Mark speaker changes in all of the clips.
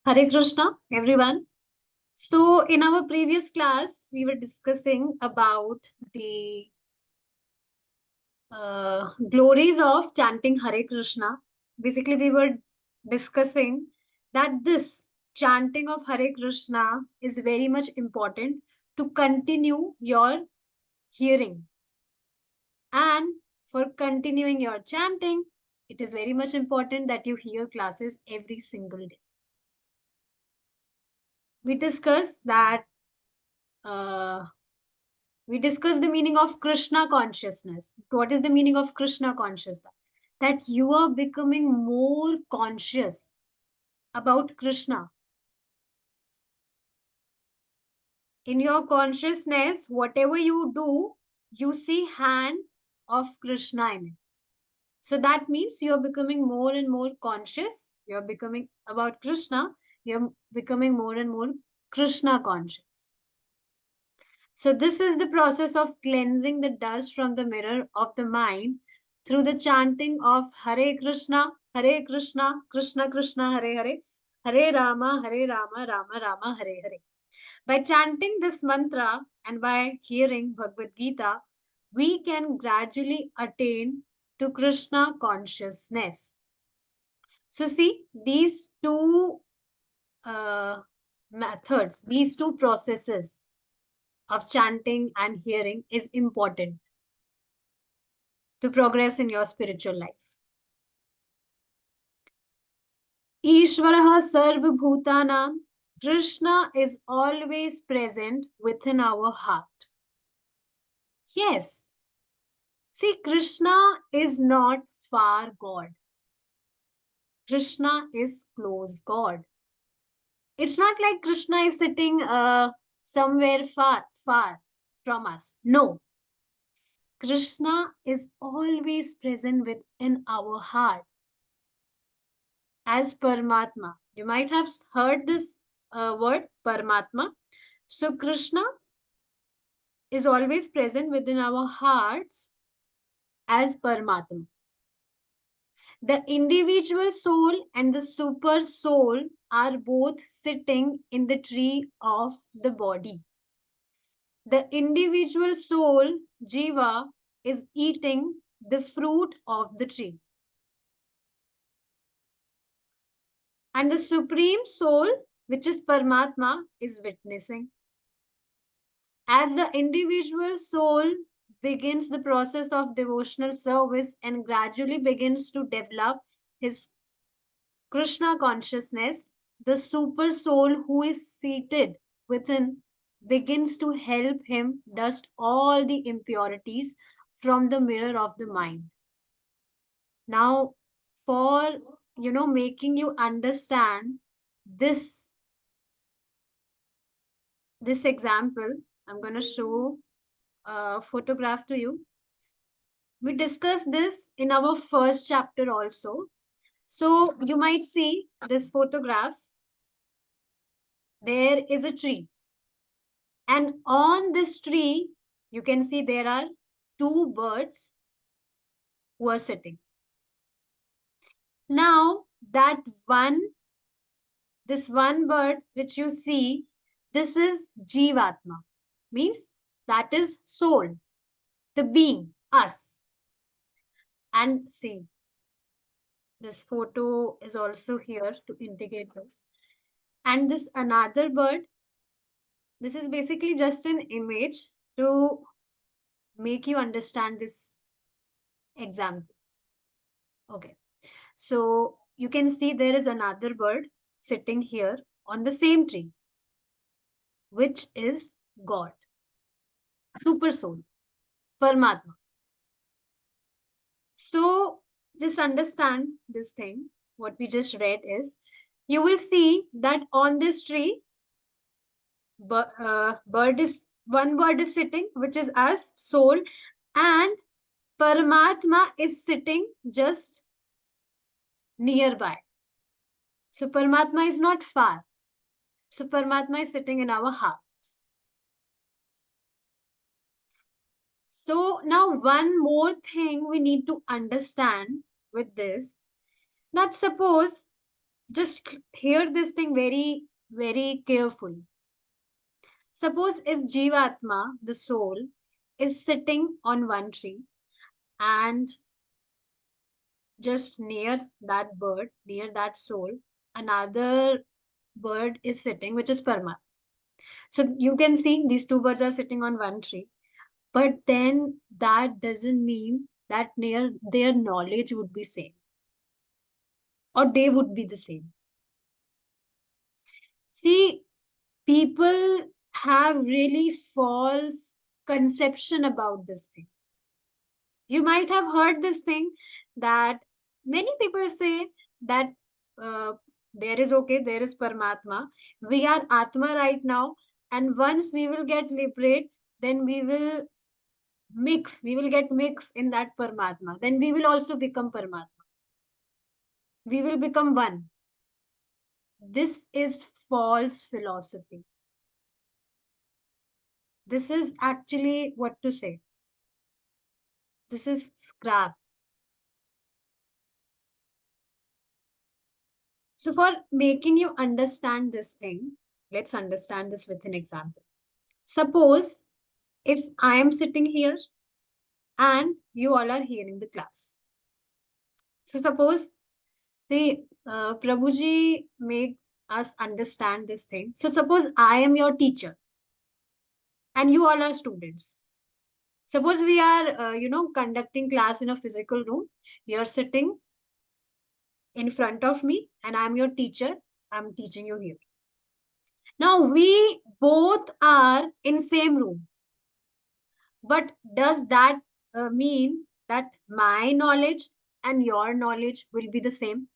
Speaker 1: Hare Krishna, everyone. So, in our previous class, we were discussing about the glories of chanting Hare Krishna. Basically, we were discussing that this chanting of Hare Krishna is very much important to continue your hearing. And for continuing your chanting, it is very much important that you hear classes every single day. We discussed that we discussed the meaning of Krishna consciousness. What is the meaning of Krishna consciousness? That you are becoming more conscious about Krishna. In your consciousness, whatever you do, you see hand of Krishna in it. So that means you're becoming more and more conscious. You're becoming about Krishna. You're becoming more and more Krishna conscious. So this is the process of cleansing the dust from the mirror of the mind through the chanting of Hare Krishna, Krishna Krishna, Hare Hare, Hare Rama, Rama Rama, Hare Hare. By chanting this mantra and by hearing Bhagavad Gita, we can gradually attain to Krishna consciousness. So see, these two methods, these two processes of chanting and hearing is important to progress in your spiritual life. 𝗃𝗵𝗵 𝗧𝗲𝗵𝗺𝗺, Krishna is always present within our heart. Yes. See, Krishna is not far God. Krishna is close God. It's not like Krishna is sitting somewhere far from us. No. Krishna is always present within our heart as Paramatma. You might have heard this word, Paramatma. So Krishna is always present within our hearts as Paramatma. The individual soul and the super soul are both sitting in the tree of the body. The individual soul, Jiva, is eating the fruit of the tree. And the supreme soul, which is Paramatma, is witnessing. As the individual soul begins the process of devotional service and gradually begins to develop his Krishna consciousness, the super soul who is seated within begins to help him dust all the impurities from the mirror of the mind. Now, for making you understand this example, I'm going to show a photograph to you. We discussed this in our first chapter also. So you might see this photograph. There is a tree. And on this tree, you can see there are two birds who are sitting. Now, this one bird which you see, this is Jivatma, means that is soul, the being, us. And see, this photo is also here to indicate this. And this another bird, this is basically just an image to make you understand this example. Okay. So you can see there is another bird sitting here on the same tree, which is God, super soul, Paramatma. So just understand this thing. What we just read is, you will see that on this tree, one bird is sitting, which is us, soul, and Paramatma is sitting just nearby. So Paramatma is not far. So Paramatma is sitting in our hearts. So now one more thing we need to understand with this, that suppose Just hear this thing very, very carefully. Suppose if Jivatma, the soul, is sitting on one tree and just near that bird, near that soul, another bird is sitting, which is Parma. So you can see these two birds are sitting on one tree, but then that doesn't mean that their knowledge would be same or they would be the same. See, people have really false conception about this thing. You might have heard this thing that many people say that uh, there is Paramatma. We are Atma right now, and once we will get liberate, then we will get mixed in that Paramatma. Then we will also become Paramatma. We will become one. This is false philosophy. This is actually what to say. This is scrap. So for making you understand this thing, let's understand this with an example. Suppose if I am sitting here and you all are here in the class. So suppose, see, Prabhuji make us understand this thing. So suppose I am your teacher and you all are students. Suppose we are, conducting class in a physical room. You're sitting in front of me and I'm your teacher. I'm teaching you here. Now we both are in same room. But does that mean that my knowledge and your knowledge will be the same?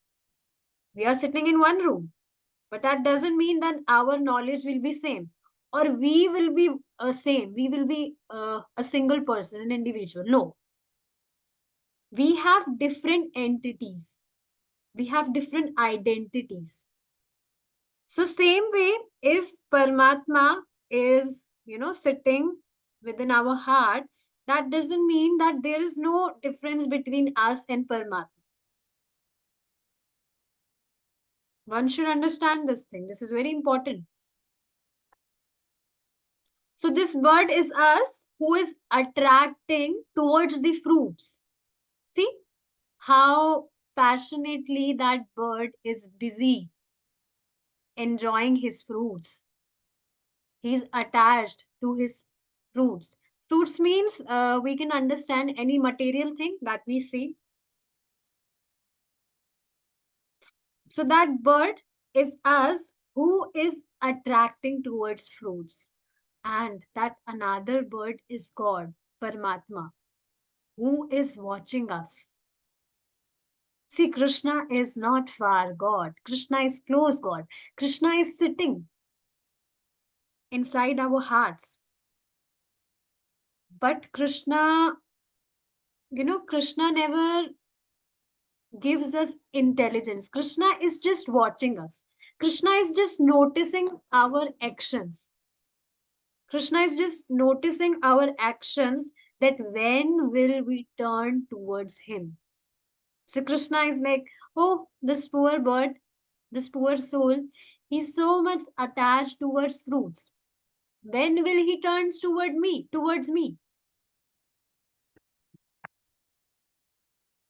Speaker 1: We are sitting in one room, but that doesn't mean that our knowledge will be same or we will be same. We will be a single person, an individual. No, we have different entities. We have different identities. So same way, if Paramatma is, sitting within our heart, that doesn't mean that there is no difference between us and Paramatma. One should understand this thing. This is very important. So this bird is us who is attracting towards the fruits. See how passionately that bird is busy enjoying his fruits. He's attached to his fruits. Fruits means we can understand any material thing that we see. So that bird is us who is attracting towards fruits. And that another bird is God, Paramatma, who is watching us. See, Krishna is not far God. Krishna is close God. Krishna is sitting inside our hearts. But Krishna, Krishna never gives us intelligence. Krishna is just watching us. Krishna is just noticing our actions. Krishna is just noticing our actions, that when will we turn towards him. So Krishna is like, oh, this poor bird, this poor soul, he's so much attached towards fruits. When will he turn towards me?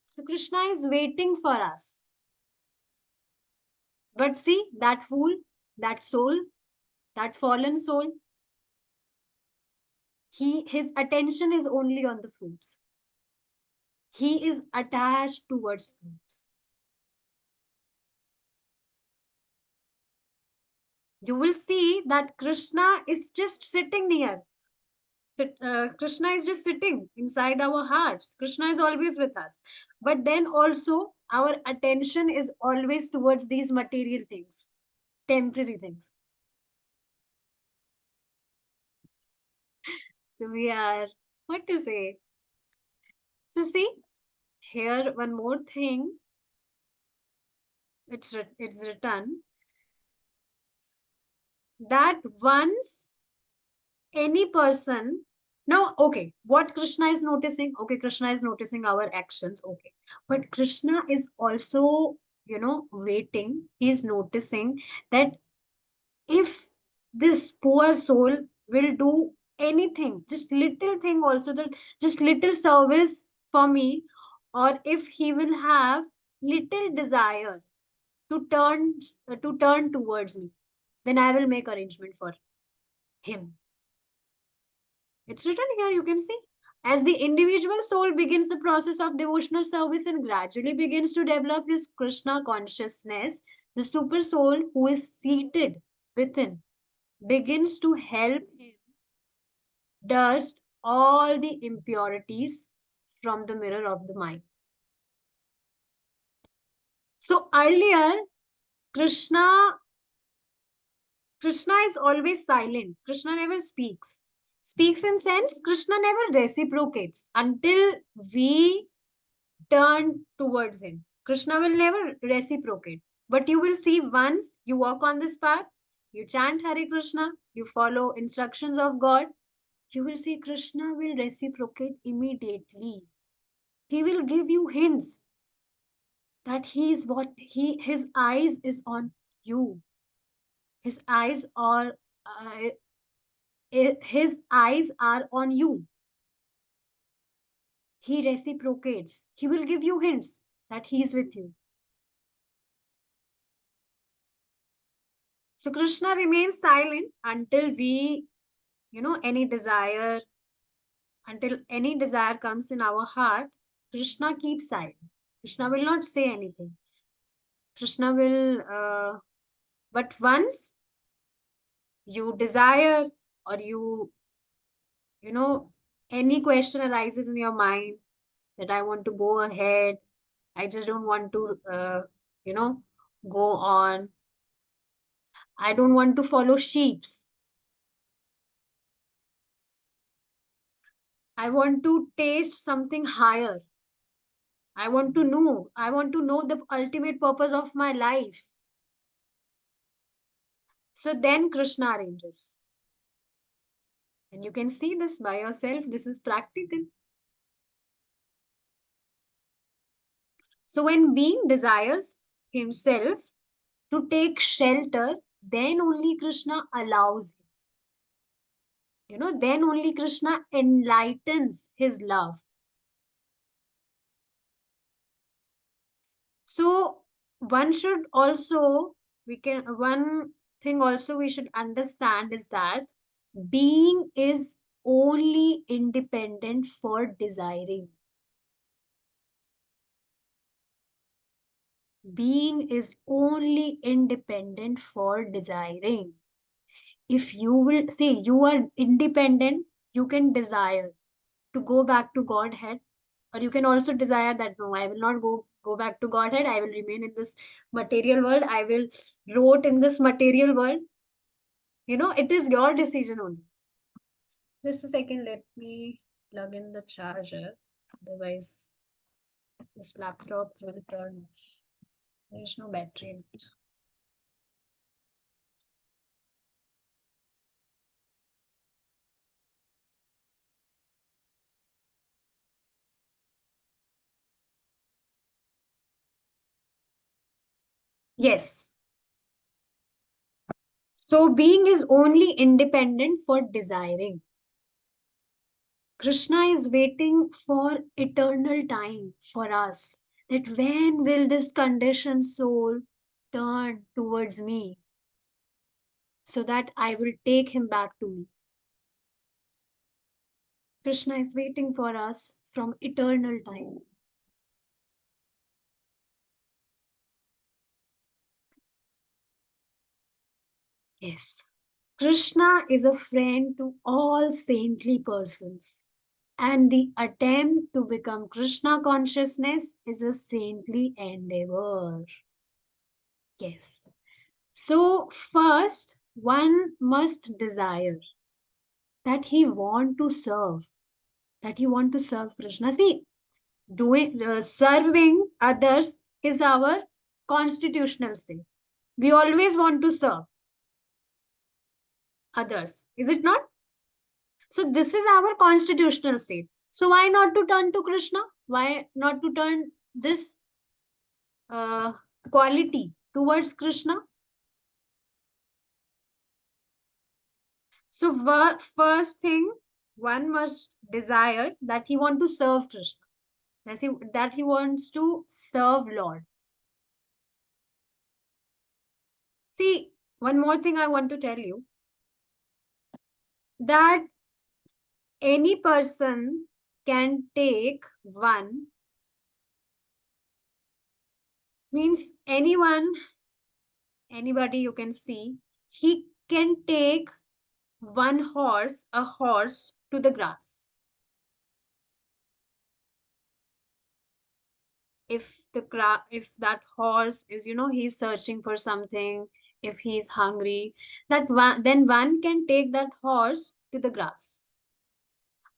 Speaker 1: So Krishna is waiting for us. But see, that fool, that soul, that fallen soul, his attention is only on the fruits. He is attached towards fruits. You will see that Krishna is just sitting near. Krishna is just sitting inside our hearts. Krishna is always with us. But then also our attention is always towards these material things, temporary things. So we are, what to say? So see, here one more thing. It's written that once any person, now okay, what Krishna is noticing, okay, Krishna is noticing our actions, okay, but Krishna is also waiting. He's noticing that if this poor soul will do anything, just little thing also, that just little service for me, or if he will have little desire to turn towards me, then I will make arrangement for him. It's written here, you can see. As the individual soul begins the process of devotional service and gradually begins to develop his Krishna consciousness, the super soul who is seated within begins to help him dust all the impurities from the mirror of the mind. So earlier, Krishna is always silent. Krishna never speaks. Speaks in sense, Krishna never reciprocates until we turn towards him. Krishna will never reciprocate. But you will see, once you walk on this path, you chant Hare Krishna, you follow instructions of God, you will see Krishna will reciprocate immediately. He will give you hints that his eyes is on you. His eyes uh, his eyes are on you. He reciprocates. He will give you hints that he is with you. So Krishna remains silent until any desire, until any desire comes in our heart, Krishna keeps silent. Krishna will not say anything. Krishna will, but once you desire, or any question arises in your mind that I want to go ahead, I just don't want to, go on. I don't want to follow sheeps. I want to taste something higher. I want to know. I want to know the ultimate purpose of my life. So then Krishna arranges. And you can see this by yourself. This is practical. So when being desires himself to take shelter, then only Krishna allows him. Then only Krishna enlightens his love. So one thing also we should understand is that being is only independent for desiring. Being is only independent for desiring. If you will say you are independent, you can desire to go back to Godhead, or you can also desire that no, I will not go back to Godhead. I will remain in this material world. I will rot in this material world. It is your decision only. Just a second, let me plug in the charger. Otherwise, this laptop will turn off. There is no battery in it. Yes. So being is only independent for desiring. Krishna is waiting for eternal time for us. That when will this conditioned soul turn towards me so that I will take him back to me? Krishna is waiting for us from eternal time. Yes. Krishna is a friend to all saintly persons. And the attempt to become Krishna consciousness is a saintly endeavor. Yes. So first, one must desire that he want to serve, Krishna. See, serving others is our constitutional state. We always want to serve others, is it not? So this is our constitutional state. So why not to turn to Krishna? Why not to turn this quality towards Krishna. So first thing, one must desire that he want to serve Krishna, that he wants to serve Lord. See, one more thing I want to tell you, that any person can take one, means anybody you can see, he can take a horse to the grass. If that horse is, he's searching for something, if he's hungry, then one can take that horse to the grass.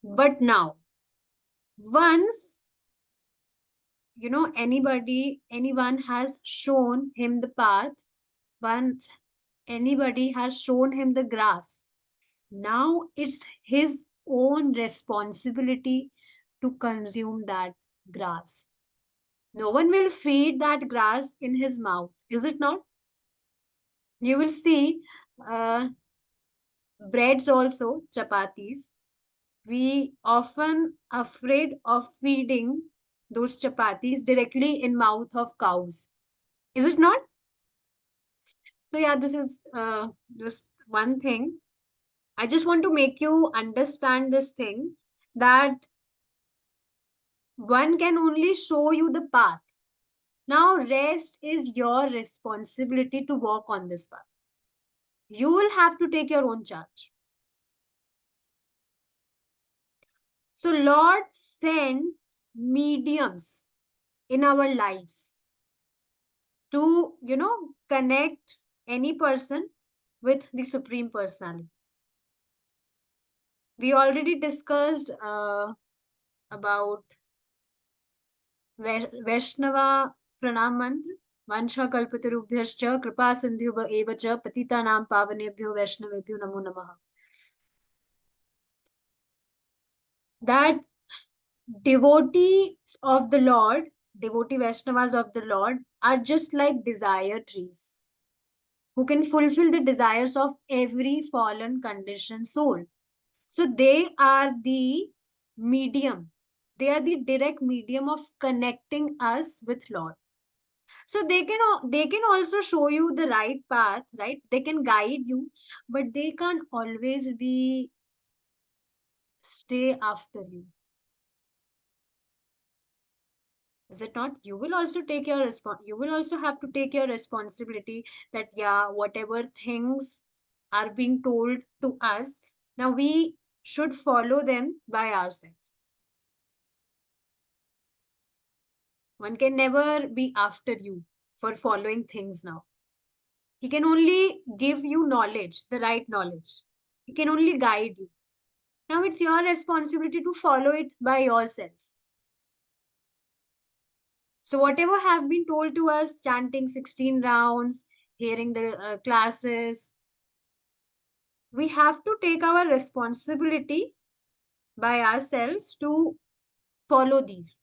Speaker 1: But now, once, anyone has shown him the path, once anybody has shown him the grass, now it's his own responsibility to consume that grass. No one will feed that grass in his mouth, is it not? You will see breads also, chapatis. We often afraid of feeding those chapatis directly in mouth of cows. Is it not? So yeah, this is just one thing. I just want to make you understand this thing, that one can only show you the path. Now, rest is your responsibility to walk on this path. You will have to take your own charge. So, Lord sent mediums in our lives to, connect any person with the Supreme Personality. We already discussed about Vaishnava Pranam Mantra. Vancha kripa sindhubhyo च पतितानां पावनेभ्यो वैष्णवेभ्यो नमो नमः. That devotees of the Lord, devotee Vaishnavas of the Lord, are just like desire trees who can fulfill the desires of every fallen conditioned soul. So they are the medium. They are the direct medium of connecting us with Lord. So they can also show you the right path, right? They can guide you, but they can't always stay after you. Is it not? You will also take your you will also have to take your responsibility, that yeah, whatever things are being told to us, now we should follow them by ourselves. One can never be after you for following things now. He can only give you knowledge, the right knowledge. He can only guide you. Now it's your responsibility to follow it by yourself. So whatever have been told to us, chanting 16 rounds, hearing the classes, we have to take our responsibility by ourselves to follow these.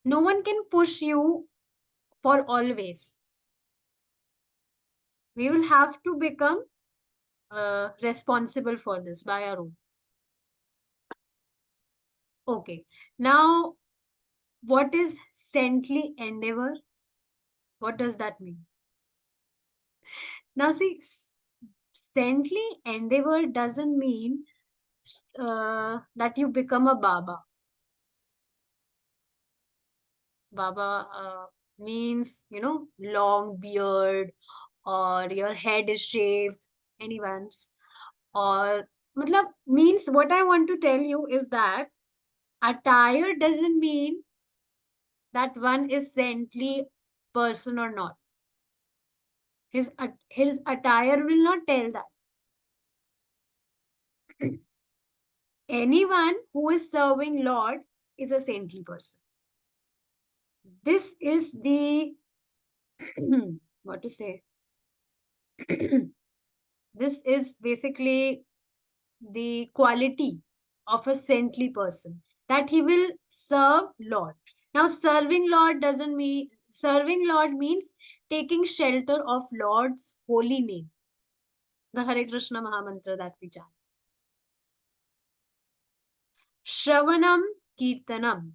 Speaker 1: No one can push you for always. We will have to become responsible for this by our own. Okay. Now, what is saintly endeavor? What does that mean? Now, see, saintly endeavor doesn't mean that you become a Baba. Baba means, long beard, or your head is shaved, anyone's. Or, means what I want to tell you is that attire doesn't mean that one is saintly person or not. His attire will not tell that. Anyone who is serving Lord is a saintly person. This is the what to say. This is basically the quality of a saintly person, that he will serve Lord. Now, serving Lord doesn't serving Lord means taking shelter of Lord's holy name. The Hare Krishna Mahamantra that we chant. Shravanam Kirtanam.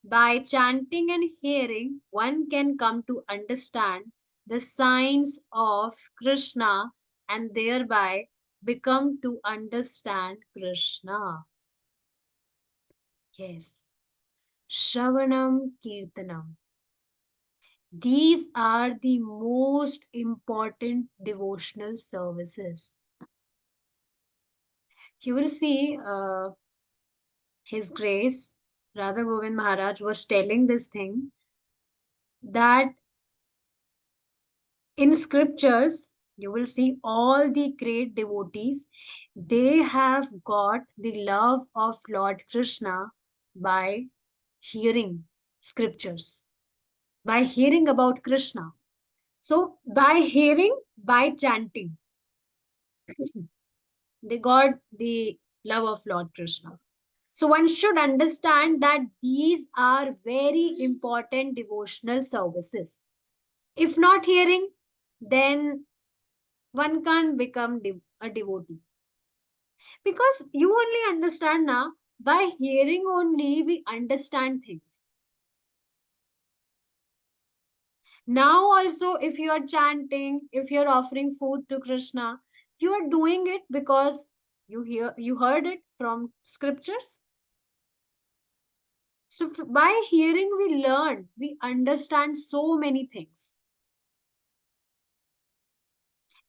Speaker 1: By chanting and hearing, one can come to understand the signs of Krishna and thereby become to understand Krishna. Yes. Shravanam Kirtanam. These are the most important devotional services. You will see His Grace, Radha Govind Maharaj was telling this thing that in scriptures, you will see all the great devotees, they have got the love of Lord Krishna by hearing scriptures, by hearing about Krishna. So, by hearing, by chanting, they got the love of Lord Krishna. So, one should understand that these are very important devotional services. If not hearing, then one can't become a devotee. Because you only understand now, by hearing only we understand things. Now also, if you are chanting, if you are offering food to Krishna, you are doing it because you heard it from scriptures. So by hearing we learn, we understand so many things.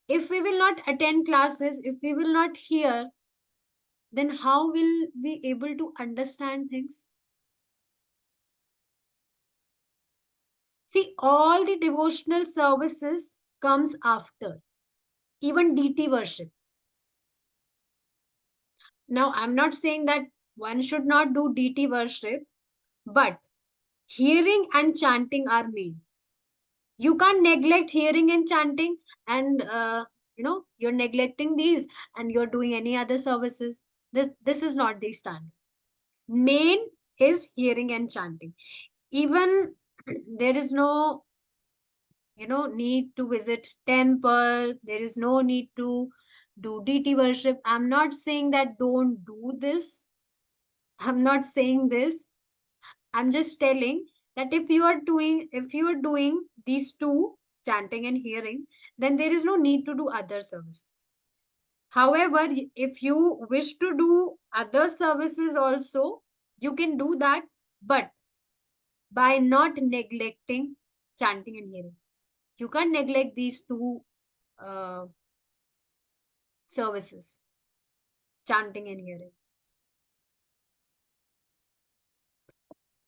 Speaker 1: If we will not attend classes, if we will not hear, then how will we able to understand things? See, all the devotional services comes after, even deity worship. Now, I'm not saying that one should not do deity worship, but hearing and chanting are main. You can't neglect hearing and chanting, and you're neglecting these and you're doing any other services. This is not the standard. Main is hearing and chanting. Even there is no need to visit temple, there is no need to do deity worship. I'm not saying that don't do this. I'm not saying this. I'm just telling that if you are doing these two, chanting and hearing, then there is no need to do other services. However, if you wish to do other services also, you can do that, but by not neglecting chanting and hearing. You can't neglect these two uh, services, chanting and hearing.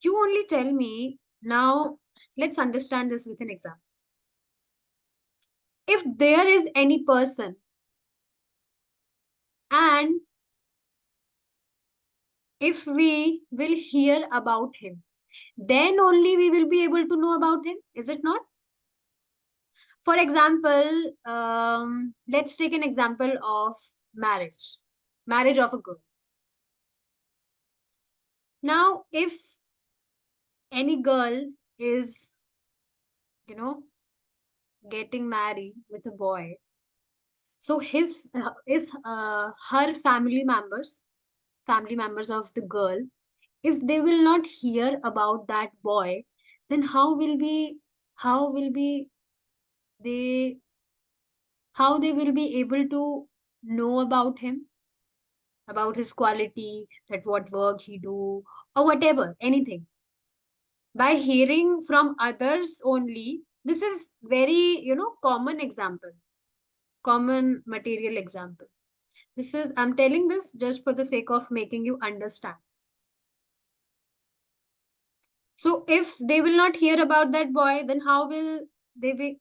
Speaker 1: You only tell me now, let's understand this with an example. If there is any person and if we will hear about him, then only we will be able to know about him, is it not? For example, let's take an example of marriage of a girl. Now, if any girl is, you know, getting married with a boy, so his is her family members of the girl, if they will not hear about that boy, then how will be they how they will be able to know about him, about his quality, that what work he do, or whatever, anything. By hearing from others only, this is very common example, common material example. I'm telling this just for the sake of making you understand. So if they will not hear about that boy, then they be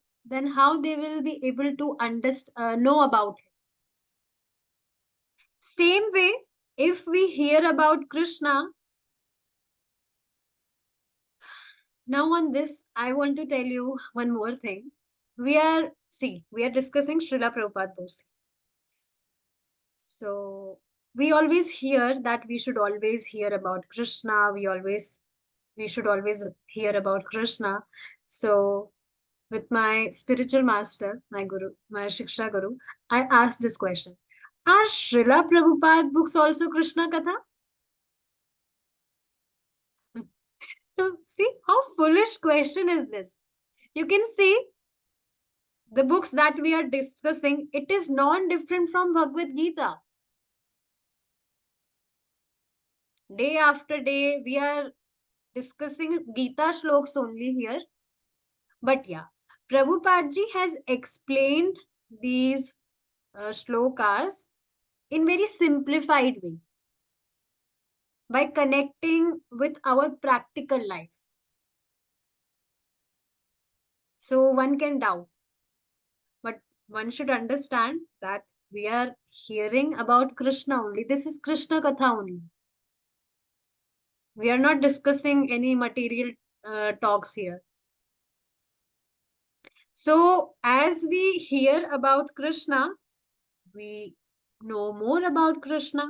Speaker 1: how they will be able to know about him. Same way, if we hear about Krishna, now on this, I want to tell you one more thing. We are discussing Srila Prabhupada Bose. So we always hear that we should always hear about Krishna. We always we should always hear about Krishna. So with my spiritual master, my guru, my Shiksha Guru, I asked this question. Are Srila Prabhupada books also Krishna Katha? So see how foolish question is this. You can see the books that we are discussing, it is non-different from Bhagavad Gita. Day after day, we are discussing Gita shloks only here. But yeah, Prabhupada ji has explained these shlokas in very simplified way by connecting with our practical life. So one can doubt, but one should understand that we are hearing about Krishna only. This is Krishna Katha only. We are not discussing any material talks here. So as we hear about Krishna, we know more about Krishna.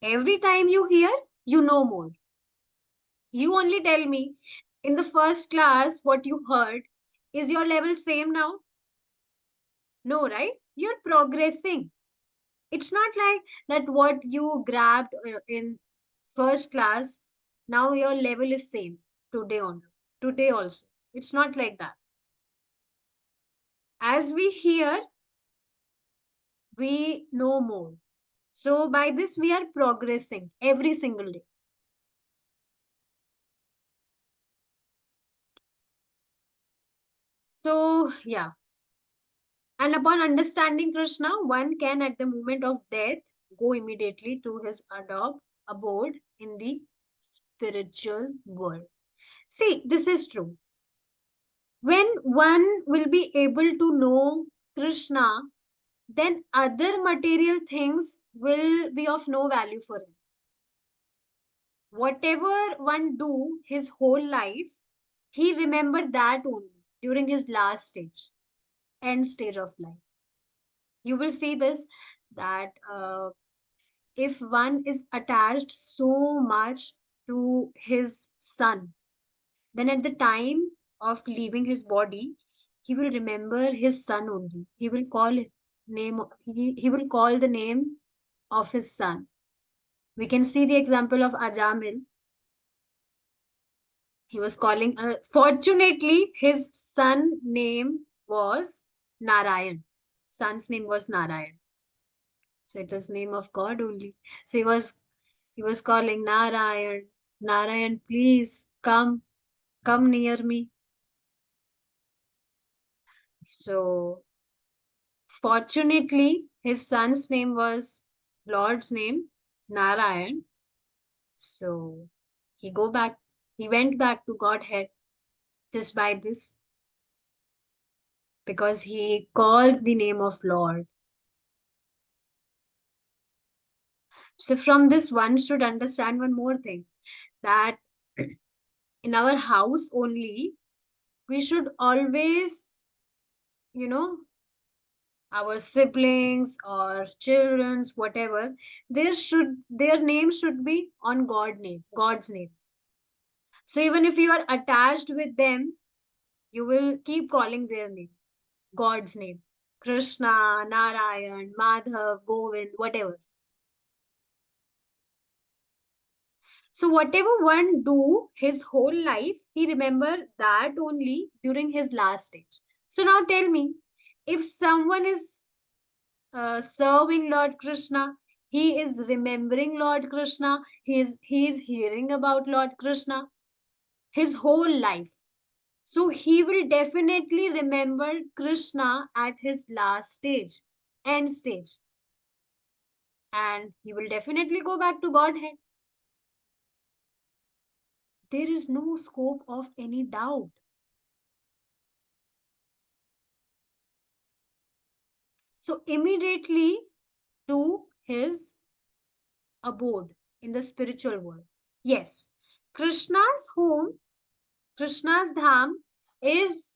Speaker 1: Every time you hear, you know more. You only tell me in the first class what you heard. Is your level same now? No, right? You're progressing. It's not like that what you grabbed in first class, now your level is same today on today also. It's not like that. As we hear, we know more. So by this, we are progressing every single day. So, yeah. And upon understanding Krishna, one can, at the moment of death, go immediately to his abode in the spiritual world. See, this is true. When one will be able to know Krishna, then other material things will be of no value for him. Whatever one do his whole life, he remembered that only during his last stage, end stage of life. You will see this that if one is attached so much to his son, then at the time of leaving his body, he will remember his son only. He will call he will call the name of his son. We can see the example of Ajamil. He was calling, fortunately, his son name was Narayan. Son's name was Narayan. So it is name of God only. So he was calling Narayan, Narayan, please come near me. So fortunately, his son's name was Lord's name, Narayan. So he go back, he went back to Godhead just by this, because he called the name of Lord. So from this, one should understand one more thing, that in our house only, we should always, you know, our siblings or children's, whatever, their name should be on God's name. So even if you are attached with them, you will keep calling their name, God's name. Krishna, Narayan, Madhav, Govind, whatever. So whatever one do his whole life, he remember that only during his last stage. So now tell me, if someone is serving Lord Krishna, he is remembering Lord Krishna, he is hearing about Lord Krishna his whole life. So he will definitely remember Krishna at his last stage, end stage. And he will definitely go back to Godhead. There is no scope of any doubt. So immediately to his abode in the spiritual world. Yes, Krishna's home, Krishna's dham is